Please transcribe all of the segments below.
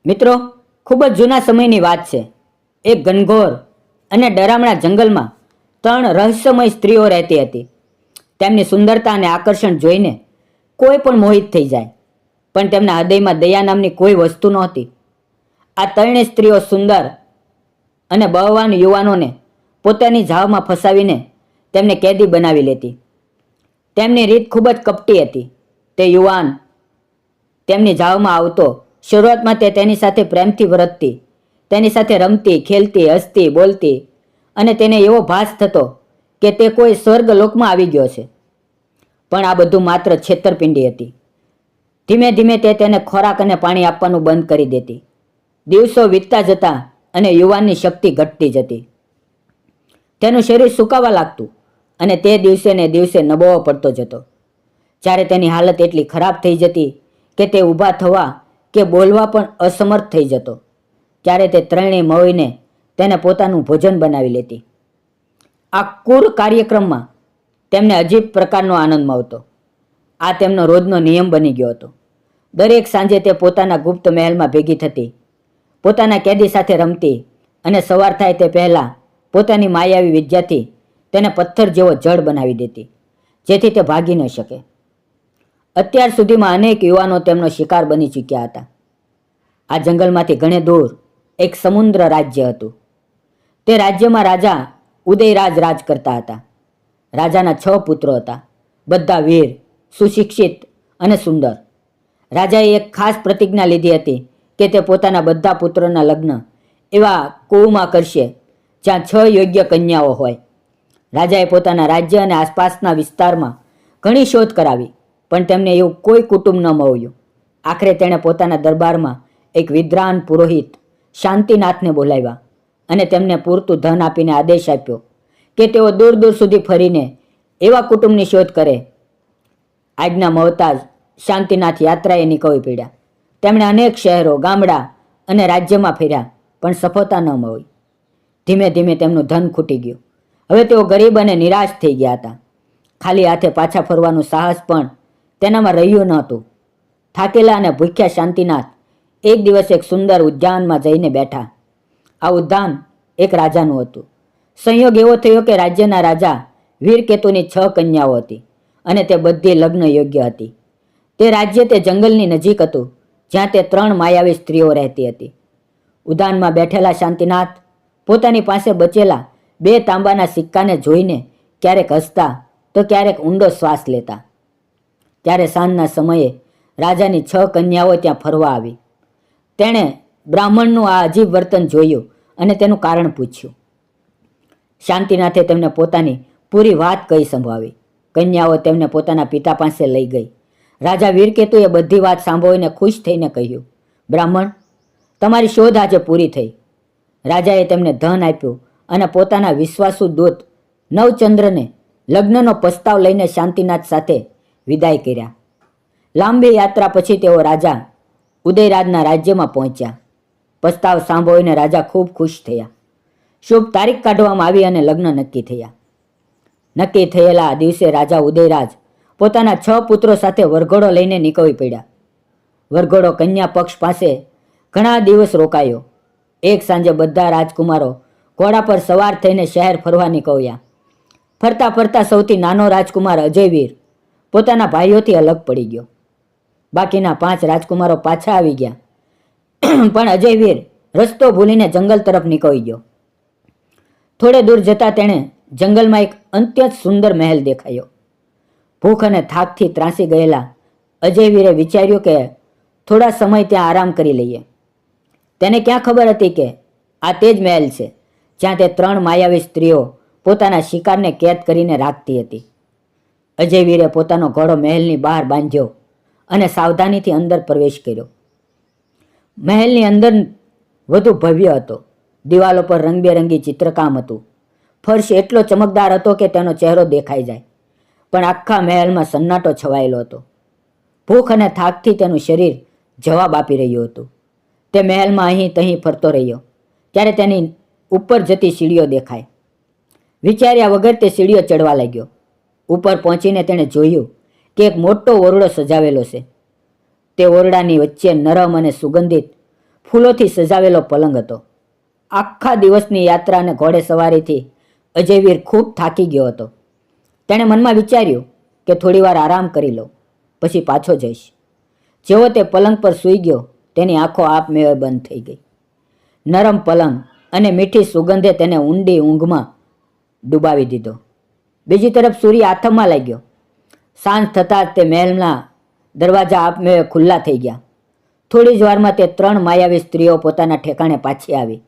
મિત્રો, ખૂબ જ જૂના સમયની વાત છે. એક ઘનઘોર અને ડરામણા જંગલમાં 3 રહસ્યમય સ્ત્રીઓ રહેતી હતી. તેમની સુંદરતા અને આકર્ષણ જોઈને કોઈ પણ મોહિત થઈ જાય, પણ તેમના હૃદયમાં દયા નામની કોઈ વસ્તુ નહોતી. આ 3 સ્ત્રીઓ સુંદર અને બળવાન યુવાનોને પોતાની જાળમાં ફસાવીને તેમને કેદી બનાવી લેતી. તેમની રીત ખૂબ જ કપટી હતી. તે યુવાન તેમની જાળમાં આવતો. શરૂઆતમાં તે તેની સાથે પ્રેમથી વર્તતી, તેની સાથે રમતી, ખેલતી, હસતી, બોલતી, અને તેને એવો ભાસ થતો કે તે કોઈ સ્વર્ગ લોકમાં આવી ગયો છે. પણ આ બધું માત્ર છેતરપિંડી હતી. ધીમે ધીમે તે તેને ખોરાક અને પાણી આપવાનું બંધ કરી દેતી. દિવસો વીતતા જતા અને યુવાનની શક્તિ ઘટતી જતી. તેનું શરીર સુકાવા લાગતું અને તે દિવસે ને દિવસે નબળો પડતો જતો. જ્યારે તેની હાલત એટલી ખરાબ થઈ જતી કે તે ઊભા થવા કે બોલવા પણ અસમર્થ થઈ જતો, ત્યારે તે 3 મળીને તેને પોતાનું ભોજન બનાવી લેતી. આ ક્રૂર કાર્યક્રમમાં તેમને અજીબ પ્રકારનો આનંદ મળતો. આ તેમનો રોજનો નિયમ બની ગયો હતો. દરેક સાંજે તે પોતાના ગુપ્ત મહેલમાં ભેગી થતી, પોતાના કેદી સાથે રમતી અને સવાર થાય તે પહેલાં પોતાની માયાવી વિદ્યાથી તેને પથ્થર જેવો જડ બનાવી દેતી, જેથી તે ભાગી ન શકે. અત્યાર સુધીમાં અનેક યુવાનો તેમનો શિકાર બની ચૂક્યા હતા. આ જંગલમાંથી ઘણે દૂર એક સમુદ્ર રાજ્ય હતું. તે રાજ્યમાં રાજા ઉદયરાજ રાજ કરતા હતા. રાજાના 6 પુત્રો હતા, બધા વીર, સુશિક્ષિત અને સુંદર. રાજાએ એક ખાસ પ્રતિજ્ઞા લીધી હતી કે તે પોતાના બધા પુત્રોના લગ્ન એવા કુવામાં કરશે જ્યાં 6 યોગ્ય કન્યાઓ હોય. રાજાએ પોતાના રાજ્ય અને આસપાસના વિસ્તારમાં ઘણી શોધ કરાવી, પણ તેમને એવું કોઈ કુટુંબ ન મળ્યું. આખરે તેણે પોતાના દરબારમાં એક વિદ્વાન પુરોહિત શાંતિનાથને બોલાવ્યા અને તેમને પૂરતું ધન આપીને આદેશ આપ્યો કે તેઓ દૂર દૂર સુધી ફરીને એવા કુટુંબની શોધ કરે. આજ્ઞા મળતા જ શાંતિનાથ યાત્રાએ નીકળી પડ્યા. તેમણે અનેક શહેરો, ગામડા અને રાજ્યમાં ફર્યા, પણ સફળતા ન મળી. ધીમે ધીમે તેમનું ધન ખૂટી ગયું. હવે તેઓ ગરીબ અને નિરાશ થઈ ગયા હતા. ખાલી હાથે પાછા ફરવાનું સાહસ પણ તેનામાં રહ્યું ન હતું. થાકેલા અને ભૂખ્યા શાંતિનાથ એક દિવસ એક સુંદર ઉદ્યાનમાં જઈને બેઠા. આ ઉદ્યાન એક રાજાનું હતું. સંયોગ એવો થયો કે રાજ્યના રાજા વીરકેતુની 6 કન્યાઓ હતી અને તે બધી લગ્ન યોગ્ય હતી. તે રાજ્ય તે જંગલની નજીક હતું જ્યાં તે 3 માયાવી સ્ત્રીઓ રહેતી હતી. ઉદ્યાનમાં બેઠેલા શાંતિનાથ પોતાની પાસે બચેલા 2 તાંબાના સિક્કાને જોઈને ક્યારેક હસતા તો ક્યારેક ઊંડો શ્વાસ લેતા. ત્યારે સાંજના સમયે રાજાની 6 કન્યાઓ ત્યાં ફરવા આવી. તેણે બ્રાહ્મણનું આ અજીબ વર્તન જોયું અને તેનું કારણ પૂછ્યું. શાંતિનાથે તેમને પોતાની પૂરી વાત કહી સંભળાવી. કન્યાઓ તેમને પોતાના પિતા પાસે લઈ ગઈ. રાજા વીરકેતુએ બધી વાત સાંભળીને ખુશ થઈને કહ્યું, બ્રાહ્મણ, તમારી શોધ આજે પૂરી થઈ. રાજાએ તેમને ધન આપ્યું અને પોતાના વિશ્વાસુ દૂત નવચંદ્રને લગ્નનો પ્રસ્તાવ લઈને શાંતિનાથ સાથે વિદાય કર્યા. લાંબી યાત્રા પછી તેઓ રાજા ઉદયરાજના રાજ્યમાં પહોંચ્યા. પ્રસ્તાવ સાંભળીને રાજા ખૂબ ખુશ થયા. શુભ તારીખ કાઢવામાં આવી અને લગ્ન નક્કી થયા. નક્કી થયેલા દિવસે રાજા ઉદયરાજ પોતાના 6 પુત્રો સાથે વરઘોડો લઈને નીકળી પડ્યા. વરઘોડો કન્યા પક્ષ પાસે ઘણા દિવસ રોકાયો. એક સાંજે બધા રાજકુમારો ઘોડા પર સવાર થઈને શહેર ફરવા નીકળ્યા. ફરતા ફરતા સૌથી નાનો રાજકુમાર અજયવીર પોતાના ભાઈઓથી અલગ પડી ગયો. બાકીના 5 રાજકુમારો પાછા આવી ગયા, પણ અજયવીર રસ્તો ભૂલીને જંગલ તરફ નીકળી ગયો. થોડે દૂર જતાં તેણે જંગલમાં એક અત્યંત સુંદર મહેલ દેખાયો. ભૂખ અને થાકથી ત્રાસી ગયેલા અજયવીરે વિચાર્યું કે થોડા સમય ત્યાં આરામ કરી લઈએ. તેને ક્યાં ખબર હતી કે આ તે જ મહેલ છે જ્યાં તે 3 માયાવી સ્ત્રીઓ પોતાના શિકારને કેદ કરીને રાખતી હતી. અજયવીરે પોતાનો ઘોડો મહેલની બહાર બાંધ્યો અને સાવધાનીથી અંદર પ્રવેશ કર્યો. મહેલની અંદર વધુ ભવ્ય હતો. દિવાલો પર રંગબેરંગી ચિત્રકામ હતું. ફર્શ એટલો ચમકદાર હતો કે તેનો ચહેરો દેખાઈ જાય, પણ આખા મહેલમાં સન્નાટો છવાયેલો હતો. ભૂખ અને થાકથી તેનું શરીર જવાબ આપી રહ્યું હતું. તે મહેલમાં અહીં તહીં ફરતો રહ્યો. ત્યારે તેની ઉપર જતી સીડીઓ દેખાય. વિચાર્યા વગર તે સીડીઓ ચડવા લાગ્યો. ઉપર પહોંચીને તેણે જોયું કે એક મોટો ઓરડો સજાવેલો છે. તે ઓરડાની વચ્ચે નરમ અને સુગંધિત ફૂલોથી સજાવેલો પલંગ હતો. આખા દિવસની યાત્રા અને ઘોડે સવારીથી અજયવીર ખૂબ થાકી ગયો હતો. તેણે મનમાં વિચાર્યું કે થોડીવાર આરામ કરી લો, પછી પાછો જઈશ. જેવો તે પલંગ પર સૂઈ ગયો, તેની આંખો આપમેળે બંધ થઈ ગઈ. નરમ પલંગ અને મીઠી સુગંધે તેને ઊંડી ઊંઘમાં ડૂબાવી દીધો. બીજી તરફ સૂર્ય આથમવા લાગ્યો. સાંજ થતાં જ તે મહેલના દરવાજા આપમેળે ખુલ્લા થઈ ગયા. થોડી જ વારમાં તે 3 માયાવી સ્ત્રીઓ પોતાના ઠેકાણે પાછી આવી.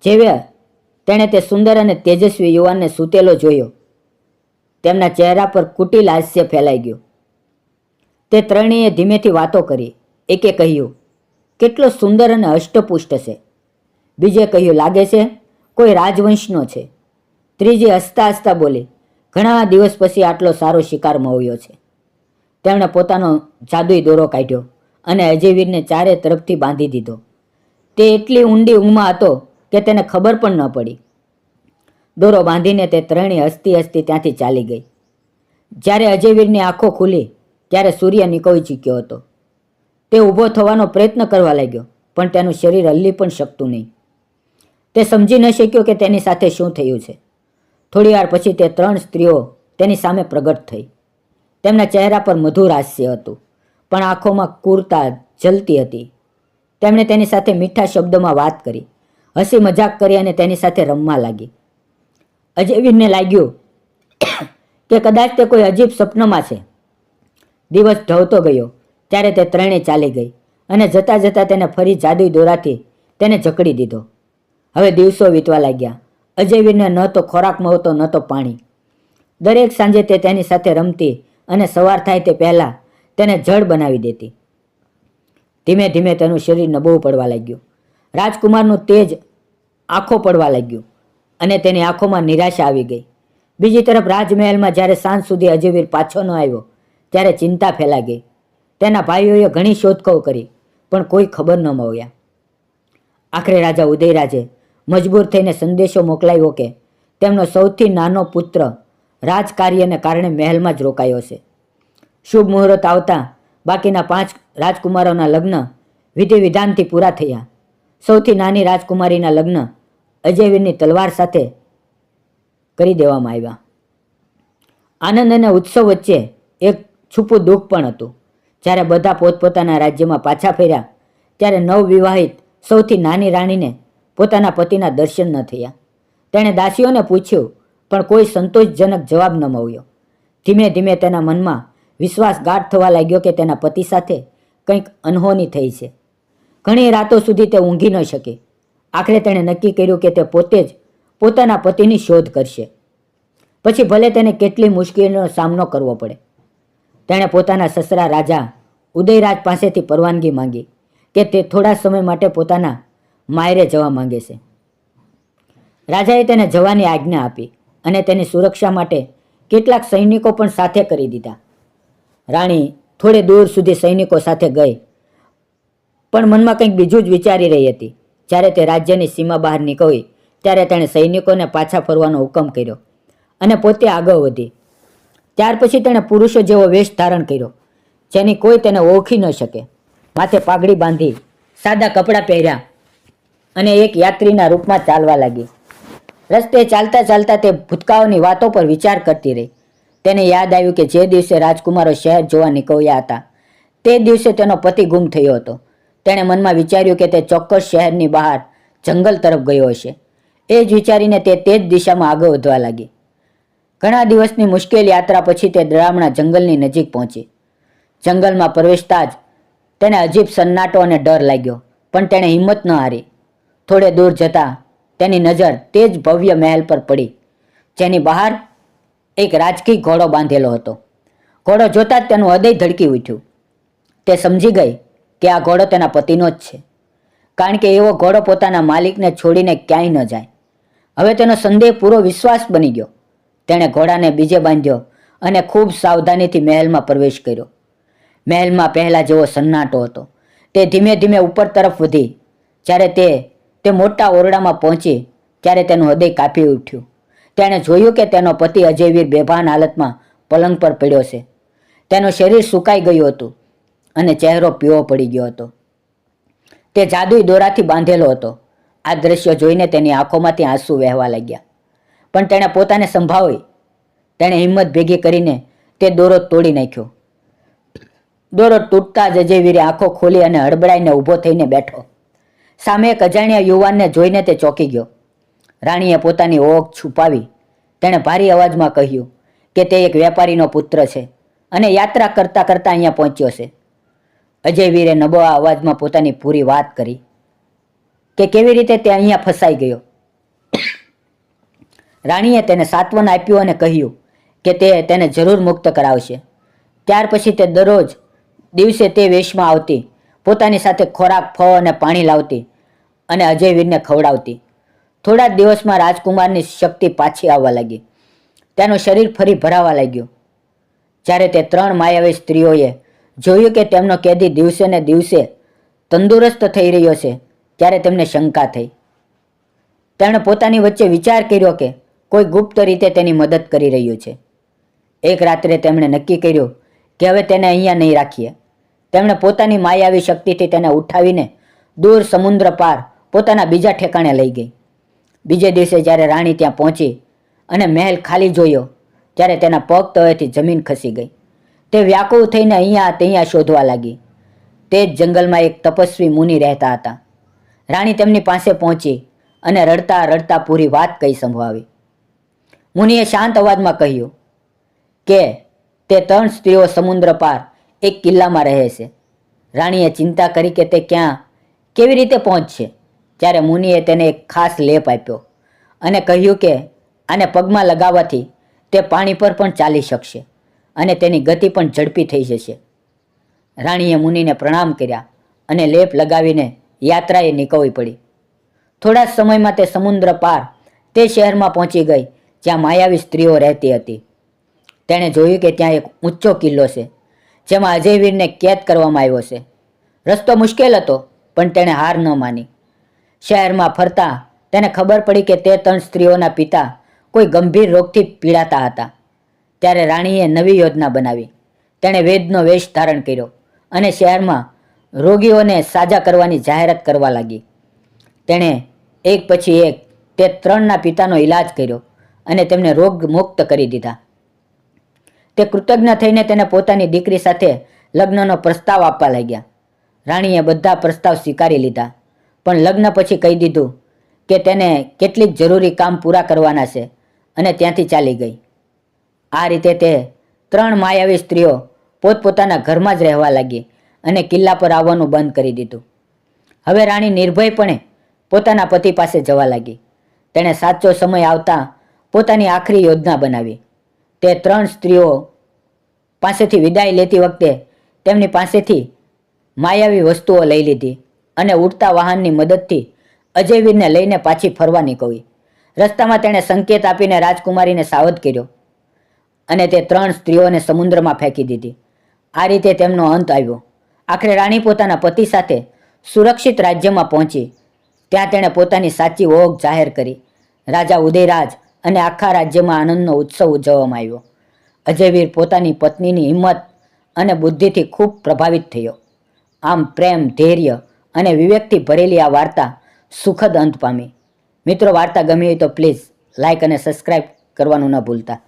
જેવે તેણે તે સુંદર અને તેજસ્વી યુવાનને સૂતેલો જોયો, તેમના ચહેરા પર કુટિલ હાસ્ય ફેલાઈ ગયું. તે ત્રણેય ધીમેથી વાતો કરી. એકે કહ્યું, કેટલો સુંદર અને અષ્ટપુષ્ટ છે. બીજે કહ્યું, લાગે છે કોઈ રાજવંશનો છે. ત્રીજી હસતા હસતા બોલી, ઘણા દિવસ પછી આટલો સારો શિકાર મળ્યો છે. તેમણે પોતાનો જાદુઈ દોરો કાઢ્યો અને અજયવીરને ચારે તરફથી બાંધી દીધો. તે એટલી ઊંડી ઊંઘમાં હતો કે તેને ખબર પણ ન પડી. દોરો બાંધીને તે ત્રણેય હસતી હસતી ત્યાંથી ચાલી ગઈ. જ્યારે અજયવીરની આંખો ખુલી ત્યારે સૂર્ય નીકળી ચૂક્યો હતો. તે ઊભો થવાનો પ્રયત્ન કરવા લાગ્યો, પણ તેનું શરીર હલી પણ શકતું નહીં. તે સમજી ન શક્યો કે તેની સાથે શું થયું છે. થોડીવાર પછી તે 3 સ્ત્રીઓ તેની સામે પ્રગટ થઈ. તેમના ચહેરા પર મધુર હાસ્ય હતું, પણ આંખોમાં ક્રૂરતા જલતી હતી. તેમણે તેની સાથે મીઠા શબ્દોમાં વાત કરી, હસી મજાક કરી અને તેની સાથે રમવા લાગી. અજયવીરને લાગ્યું કે કદાચ તે કોઈ અજીબ સપનમાં છે. દિવસ ઢળતો ગયો ત્યારે તે ત્રણેય ચાલી ગઈ અને જતાં જતાં તેને ફરી જાદુઈ દોરાથી તેને જકડી દીધો. હવે દિવસો વીતવા લાગ્યા. અજયવીરને ન તો ખોરાક મળતો ન તો પાણી. દરેક સાંજે તે તેની સાથે રમતી અને સવાર થાય તે પહેલાં તેને જડ બનાવી દેતી. ધીમે ધીમે તેનું શરીર નબળું પડવા લાગ્યું. રાજકુમારનું તેજ આંખો પડવા લાગ્યું અને તેની આંખોમાં નિરાશા આવી ગઈ. બીજી તરફ રાજમહેલમાં જ્યારે સાંજ સુધી અજયવીર પાછો ન આવ્યો ત્યારે ચિંતા ફેલાઈ ગઈ. તેના ભાઈઓએ ઘણી શોધખોળ કરી, પણ કોઈ ખબર ન મળ્યા. આખરે રાજા ઉદયરાજે મજબૂર થઈને સંદેશો મોકલાવ્યો કે તેમનો સૌથી નાનો પુત્ર રાજકાર્યને કારણે મહેલમાં જ રોકાયો છે. શુભ મુહૂર્ત આવતા બાકીના 5 રાજકુમારોના લગ્ન વિધિ વિધાનથી પૂરા થયા. સૌથી નાની રાજકુમારીના લગ્ન અજયવીરની તલવાર સાથે કરી દેવામાં આવ્યા. આનંદ અને ઉત્સવ વચ્ચે એક છુપું દુઃખ પણ હતું. જ્યારે બધા પોતપોતાના રાજ્યમાં પાછા ફર્યા ત્યારે નવવિવાહિત સૌથી નાની રાણીને પોતાના પતિના દર્શન ન થયા. તેણે દાસીઓને પૂછ્યું, પણ કોઈ સંતોષજનક જવાબ ન મળ્યો. ધીમે ધીમે તેના મનમાં વિશ્વાસઘાત થવા લાગ્યો કે તેના પતિ સાથે કંઈક અનહોની થઈ છે. ઘણી રાતો સુધી તે ઊંઘી ન શકી. આખરે તેણે નક્કી કર્યું કે તે પોતે જ પોતાના પતિની શોધ કરશે, પછી ભલે તેને કેટલી મુશ્કેલીનો સામનો કરવો પડે. તેણે પોતાના સસરા રાજા ઉદયરાજ પાસેથી પરવાનગી માંગી કે તે થોડા સમય માટે પોતાના માયરે જવા માંગે છે. રાજાએ તેને જવાની આજ્ઞા આપી અને તેની સુરક્ષા માટે કેટલાક સૈનિકો પણ સાથે કરી દીધા. રાણી થોડે દૂર સુધી સૈનિકો સાથે ગઈ, પણ મનમાં કંઈક બીજું જ વિચારી રહી હતી. જ્યારે તે રાજ્યની સીમા બહાર નીકળી ત્યારે તેણે સૈનિકોને પાછા ફરવાનો હુકમ કર્યો અને પોતે આગળ વધી. ત્યાર પછી તેણે પુરુષો જેવો વેશ ધારણ કર્યો, જેની કોઈ તેને ઓળખી ન શકે. માથે પાઘડી બાંધી સાદા કપડાં પહેર્યા અને એક યાત્રીના રૂપમાં ચાલવા લાગી. રસ્તે ચાલતા ચાલતા તે ભૂતકાળની વાતો પર વિચાર કરતી રહી. તેને યાદ આવ્યું કે જે દિવસે રાજકુમારો શહેર જોવા નીકળ્યા હતા તે દિવસે તેનો પતિ ગુમ થયો હતો. તેણે મનમાં વિચાર્યું કે તે ચોક્કસ શહેરની બહાર જંગલ તરફ ગયો હશે. એ જ વિચારીને તે જ દિશામાં આગળ વધવા લાગી. ઘણા દિવસની મુશ્કેલ યાત્રા પછી તે ડરામણા જંગલની નજીક પહોંચી. જંગલમાં પ્રવેશતા જ તેને અજીબ સન્નાટો અને ડર લાગ્યો, પણ તેણે હિંમત ન હારી. થોડે દૂર જતાં તેની નજર તે જ ભવ્ય મહેલ પર પડી, જેની બહાર એક રાજકીય ઘોડો બાંધેલો હતો. ઘોડો જોતાં જ તેનું હૃદય ધડકી ઉઠ્યું. તે સમજી ગઈ કે આ ઘોડો તેના પતિનો જ છે, કારણ કે એવો ઘોડો પોતાના માલિકને છોડીને ક્યાંય ન જાય. હવે તેનો સંદેહ પૂરો વિશ્વાસ બની ગયો. તેણે ઘોડાને બીજે બાંધ્યો અને ખૂબ સાવધાનીથી મહેલમાં પ્રવેશ કર્યો. મહેલમાં પહેલા જેવો સન્નાટો હતો. તે ધીમે ધીમે ઉપર તરફ વધી. જ્યારે તે મોટા ઓરડામાં પહોંચી ત્યારે તેનું હૃદય કાપી ઉઠ્યું. તેણે જોયું કે તેનો પતિ અજયવીર બેભાન હાલતમાં પલંગ પર પડ્યો છે. તેનું શરીર સુકાઈ ગયું હતું અને ચહેરો પીળો પડી ગયો હતો. તે જાદુઈ દોરાથી બાંધેલો હતો. આ દ્રશ્ય જોઈને તેની આંખોમાંથી આંસુ વહેવા લાગ્યા. પણ તેણે પોતાને સંભાળી. તેણે હિંમત ભેગી કરીને તે દોરો તોડી નાખ્યો. દોરો તૂટતા જ અજયવીરે આંખો ખોલી અને હડબડાઈને ઊભો થઈને બેઠો. સામે એક અજાણ્યા યુવાનને જોઈને તે ચોંકી ગયો. રાણીએ પોતાની ઓળખ છુપાવી તેણે ભારી અવાજમાં કહ્યું કે તે એક વેપારીનો પુત્ર છે અને યાત્રા કરતા કરતા અહીંયા પહોંચ્યો છે. અજયવીરે નબળા અવાજમાં પોતાની પૂરી વાત કરી કે કેવી રીતે તે અહીંયા ફસાઈ ગયો. રાણીએ તેને સાંત્વન આપ્યું અને કહ્યું કે તે તેને જરૂર મુક્ત કરાવશે. ત્યાર પછી તે દરરોજ દિવસે તે વેશમાં આવતી, પોતાની સાથે ખોરાક, ફળ અને પાણી લાવતી અને અજયવીરને ખવડાવતી. થોડા જ દિવસમાં રાજકુમારની શક્તિ પાછી આવવા લાગી. તેનું શરીર ફરી ભરાવા લાગ્યું. જ્યારે તે 3 માયાવી સ્ત્રીઓએ જોયું કે તેમનો કેદી દિવસે ને દિવસે તંદુરસ્ત થઈ રહ્યો છે, ત્યારે તેમને શંકા થઈ. તેમણે પોતાની વચ્ચે વિચાર કર્યો કે કોઈ ગુપ્ત રીતે તેની મદદ કરી રહ્યું છે. એક રાત્રે તેમણે નક્કી કર્યું કે હવે તેને અહીંયા નહીં રાખીએ. તેમણે પોતાની માયાવી શક્તિથી તેને ઉઠાવીને દૂર સમુદ્ર પાર પોતાના બીજા ઠેકાણે લઈ ગઈ. બીજે દિવસે જ્યારે રાણી ત્યાં પહોંચી અને મહેલ ખાલી જોયો, ત્યારે તેના પગ તળેથી જમીન ખસી ગઈ. તે વ્યાકુળ થઈને અહીંયા ત્યાં શોધવા લાગી. તે જ જંગલમાં એક તપસ્વી મુનિ રહેતા હતા. રાણી તેમની પાસે પહોંચી અને રડતા રડતા પૂરી વાત કહી સંભળાવી. મુનિએ શાંત અવાજમાં કહ્યું કે તે 3 સ્ત્રીઓ સમુદ્ર પાર એક કિલ્લામાં રહે છે. રાણીએ ચિંતા કરી કે તે ક્યાં કેવી રીતે પહોંચશે. ત્યારે મુનિએ તેને એક ખાસ લેપ આપ્યો અને કહ્યું કે આને પગમાં લગાવવાથી તે પાણી પર પણ ચાલી શકશે અને તેની ગતિ પણ ઝડપી થઈ જશે. રાણીએ મુનિને પ્રણામ કર્યા અને લેપ લગાવીને યાત્રાએ નીકળવી પડી. થોડા જ સમયમાં તે સમુદ્ર પાર તે શહેરમાં પહોંચી ગઈ જ્યાં માયાવી સ્ત્રીઓ રહેતી હતી. તેણે જોયું કે ત્યાં એક ઊંચો કિલ્લો છે જેમાં અજયવીરને કેદ કરવામાં આવ્યો છે. રસ્તો મુશ્કેલ હતો પણ તેણે હાર ન માની. શહેરમાં ફરતા તેને ખબર પડી કે તે 3 સ્ત્રીઓના પિતા કોઈ ગંભીર રોગથી પીડાતા હતા. ત્યારે રાણીએ નવી યોજના બનાવી. તેણે વૈદ્યનો વેશ ધારણ કર્યો અને શહેરમાં રોગીઓને સાજા કરવાની જાહેરાત કરવા લાગી. તેણે એક પછી એક તે 3ના પિતાનો ઈલાજ કર્યો અને તેમને રોગ મુક્ત કરી દીધા. તે કૃતજ્ઞ થઈને તેને પોતાની દીકરી સાથે લગ્નનો પ્રસ્તાવ આપવા લાગ્યા. રાણીએ બધા પ્રસ્તાવ સ્વીકારી લીધા, પણ લગ્ન પછી કહી દીધું કે તેને કેટલીક જરૂરી કામ પૂરા કરવાના છે અને ત્યાંથી ચાલી ગઈ. આ રીતે તે 3 માયાવી સ્ત્રીઓ પોતપોતાના ઘરમાં જ રહેવા લાગી અને કિલ્લા પર આવવાનું બંધ કરી દીધું. હવે રાણી નિર્ભયપણે પોતાના પતિ પાસે જવા લાગી. તેણે સાચો સમય આવતા પોતાની આખરી યોજના બનાવી. તે 3 સ્ત્રીઓ પાસેથી વિદાય લેતી વખતે તેમની પાસેથી માયાવી વસ્તુઓ લઈ લીધી અને ઉડતા વાહનની મદદથી અજયવીરને લઈને પાછી ફરવા નીકળી. રસ્તામાં તેણે સંકેત આપીને રાજકુમારીને સાવધ કર્યો અને તે 3 સ્ત્રીઓને સમુદ્રમાં ફેંકી દીધી. આ રીતે તેમનો અંત આવ્યો. આખરે રાણી પોતાના પતિ સાથે સુરક્ષિત રાજ્યમાં પહોંચી. ત્યાં તેણે પોતાની સાચી ઓળખ જાહેર કરી. રાજા ઉદયરાજ અને આખા રાજ્યમાં આનંદનો ઉત્સવ ઉજવવામાં આવ્યો. અજયવીર પોતાની પત્નીની હિંમત અને બુદ્ધિથી ખૂબ પ્રભાવિત થયો. આમ પ્રેમ, ધૈર્ય અને વિવેકથી ભરેલી આ વાર્તા સુખદ અંત પામી. મિત્રો, વાર્તા ગમી હોય તો પ્લીઝ લાઇક અને સબસ્ક્રાઈબ કરવાનું ન ભૂલતા.